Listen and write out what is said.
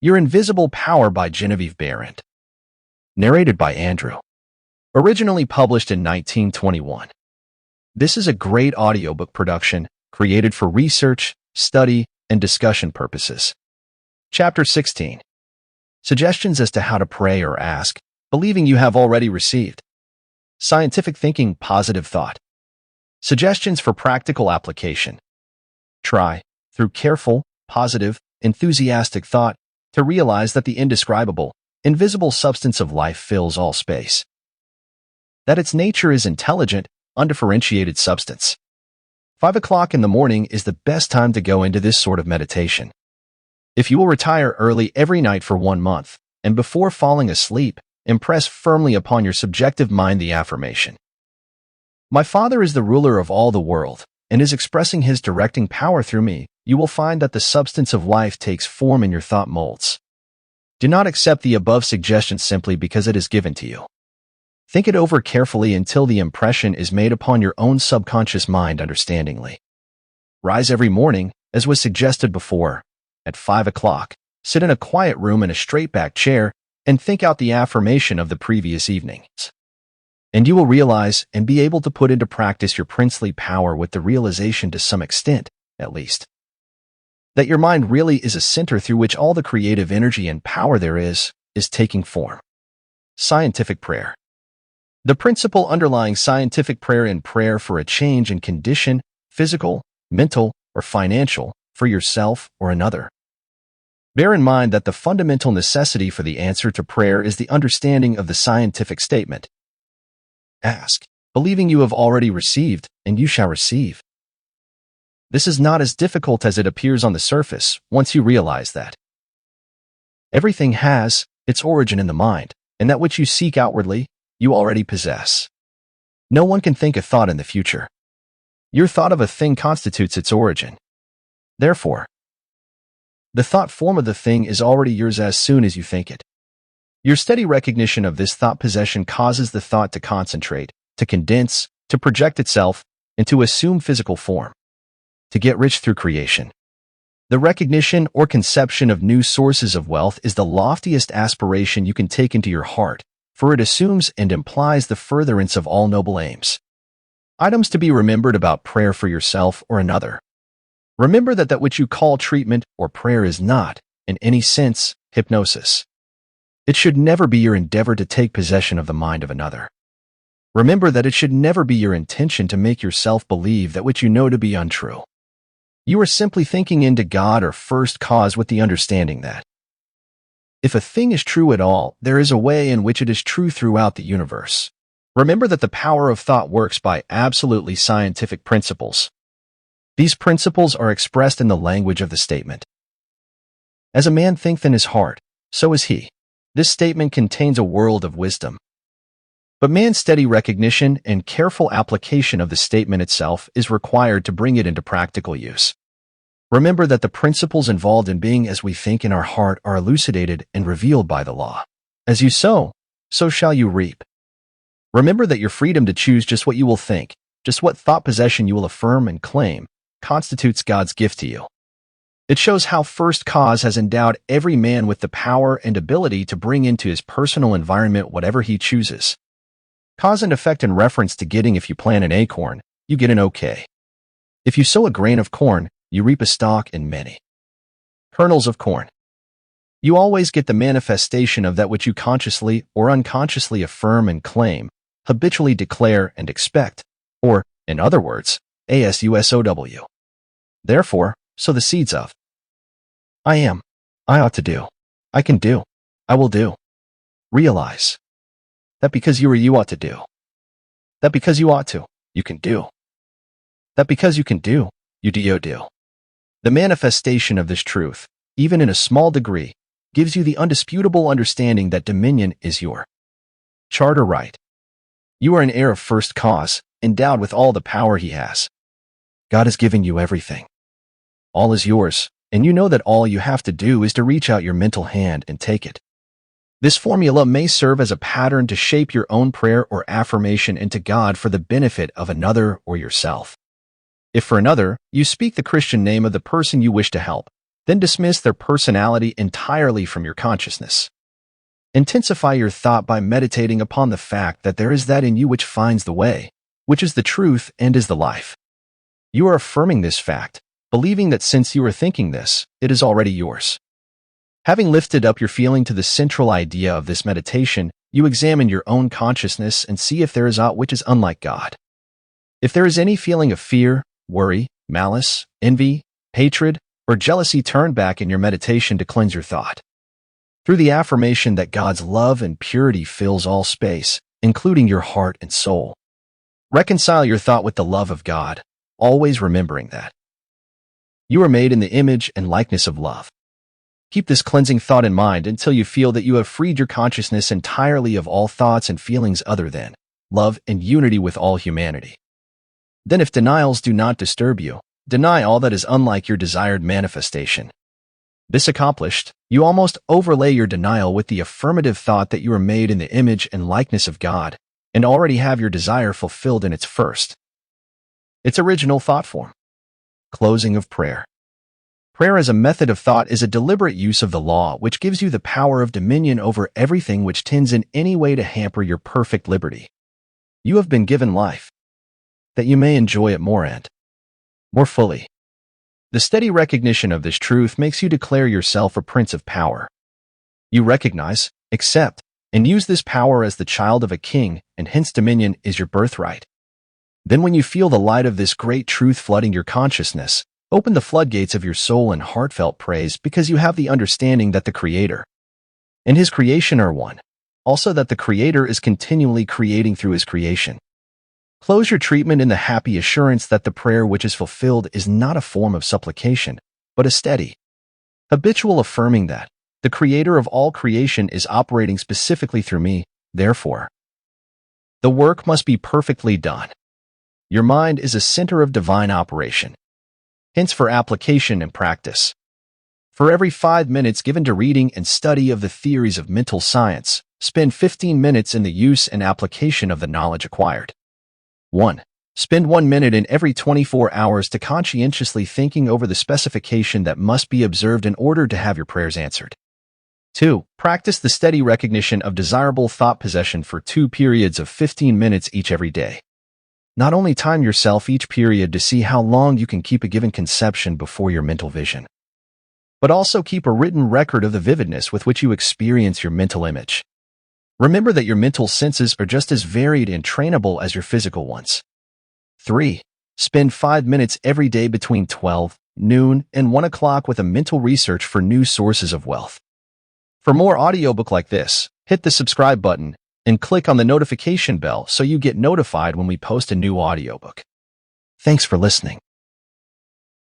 Your Invisible Power by Geneviève Behrend. Narrated by Andrew. Originally published in 1921. This is a great audiobook production created for research, study, and discussion purposes. Chapter 16. Suggestions as to how to pray or ask, believing you have already received. Scientific thinking, positive thought. Suggestions for practical application. Try, through careful, positive, enthusiastic thought, to realize that the indescribable, invisible substance of life fills all space. That its nature is intelligent, undifferentiated substance. 5 o'clock in the morning is the best time to go into this sort of meditation. If you will retire early every night for 1 month, and before falling asleep, impress firmly upon your subjective mind the affirmation. My Father is the ruler of all the world, and is expressing his directing power through me. You will find that the substance of life takes form in your thought molds. Do not accept the above suggestion simply because it is given to you. Think it over carefully until the impression is made upon your own subconscious mind understandingly. Rise every morning, as was suggested before, at 5 o'clock, sit in a quiet room in a straight-back chair, and think out the affirmation of the previous evenings. And you will realize and be able to put into practice your princely power with the realization to some extent, at least, that your mind really is a center through which all the creative energy and power there is taking form. Scientific prayer. The principle underlying scientific prayer in prayer for a change in condition, physical, mental, or financial, for yourself or another. Bear in mind that the fundamental necessity for the answer to prayer is the understanding of the scientific statement. Ask, believing you have already received, and you shall receive. This is not as difficult as it appears on the surface once you realize that everything has its origin in the mind, and that which you seek outwardly, you already possess. No one can think a thought in the future. Your thought of a thing constitutes its origin. Therefore, the thought form of the thing is already yours as soon as you think it. Your steady recognition of this thought possession causes the thought to concentrate, to condense, to project itself, and to assume physical form. To get rich through creation. The recognition or conception of new sources of wealth is the loftiest aspiration you can take into your heart, for it assumes and implies the furtherance of all noble aims. Items to be remembered about prayer for yourself or another. Remember that which you call treatment or prayer is not, in any sense, hypnosis. It should never be your endeavor to take possession of the mind of another. Remember that it should never be your intention to make yourself believe that which you know to be untrue. You are simply thinking into God or first cause with the understanding that if a thing is true at all, there is a way in which it is true throughout the universe. Remember that the power of thought works by absolutely scientific principles. These principles are expressed in the language of the statement. As a man thinketh in his heart, so is he. This statement contains a world of wisdom. But man's steady recognition and careful application of the statement itself is required to bring it into practical use. Remember that the principles involved in being as we think in our heart are elucidated and revealed by the law. As you sow, so shall you reap. Remember that your freedom to choose just what you will think, just what thought possession you will affirm and claim, constitutes God's gift to you. It shows how First Cause has endowed every man with the power and ability to bring into his personal environment whatever he chooses. Cause and effect in reference to getting. If you plant an acorn, you get an OK. If you sow a grain of corn, you reap a stalk and many kernels of corn. You always get the manifestation of that which you consciously or unconsciously affirm and claim, habitually declare and expect, or, in other words, ASUSOW. Therefore, sow the seeds of I am, I ought to do, I can do, I will do. Realize that because you ought to do. That because you ought to, you can do. That because you can do, you do. The manifestation of this truth, even in a small degree, gives you the undisputable understanding that dominion is your charter right. You are an heir of First Cause, endowed with all the power he has. God has given you everything. All is yours, and you know that all you have to do is to reach out your mental hand and take it. This formula may serve as a pattern to shape your own prayer or affirmation into God for the benefit of another or yourself. If for another, you speak the Christian name of the person you wish to help, Then dismiss their personality entirely from your consciousness. Intensify your thought by meditating upon the fact that there is that in you which finds the way, which is the truth and is the life. You are affirming this fact, believing that since you are thinking this, it is already yours. Having lifted up your feeling to the central idea of this meditation, you examine your own consciousness and see if there is aught which is unlike God. If there is any feeling of fear, worry, malice, envy, hatred, or jealousy, turn back in your meditation to cleanse your thought. Through the affirmation that God's love and purity fills all space, including your heart and soul. Reconcile your thought with the love of God, always remembering that you are made in the image and likeness of love. Keep this cleansing thought in mind until you feel that you have freed your consciousness entirely of all thoughts and feelings other than love and unity with all humanity. Then, if denials do not disturb you, deny all that is unlike your desired manifestation. This accomplished, you almost overlay your denial with the affirmative thought that you are made in the image and likeness of God and already have your desire fulfilled in its original thought form. Closing of prayer. Prayer as a method of thought is a deliberate use of the law which gives you the power of dominion over everything which tends in any way to hamper your perfect liberty. You have been given life, that you may enjoy it more fully. The steady recognition of this truth makes you declare yourself a prince of power. You recognize, accept, and use this power as the child of a king, and hence dominion is your birthright. Then when you feel the light of this great truth flooding your consciousness, open the floodgates of your soul in heartfelt praise because you have the understanding that the Creator and His creation are one, also that the Creator is continually creating through His creation. Close your treatment in the happy assurance that the prayer which is fulfilled is not a form of supplication, but a steady, habitual affirming that the Creator of all creation is operating specifically through me, therefore, the work must be perfectly done. Your mind is a center of divine operation. Hence for application and practice. For every 5 minutes given to reading and study of the theories of mental science, spend 15 minutes in the use and application of the knowledge acquired. 1. Spend 1 minute in every 24 hours to conscientiously thinking over the specification that must be observed in order to have your prayers answered. 2. Practice the steady recognition of desirable thought possession for 2 periods of 15 minutes each every day. Not only time yourself each period to see how long you can keep a given conception before your mental vision, but also keep a written record of the vividness with which you experience your mental image. Remember that your mental senses are just as varied and trainable as your physical ones. 3. Spend 5 minutes every day between 12 noon and 1 o'clock with a mental research for new sources of wealth. For more audiobook like this, hit the subscribe button and click on the notification bell so you get notified when we post a new audiobook. Thanks for listening.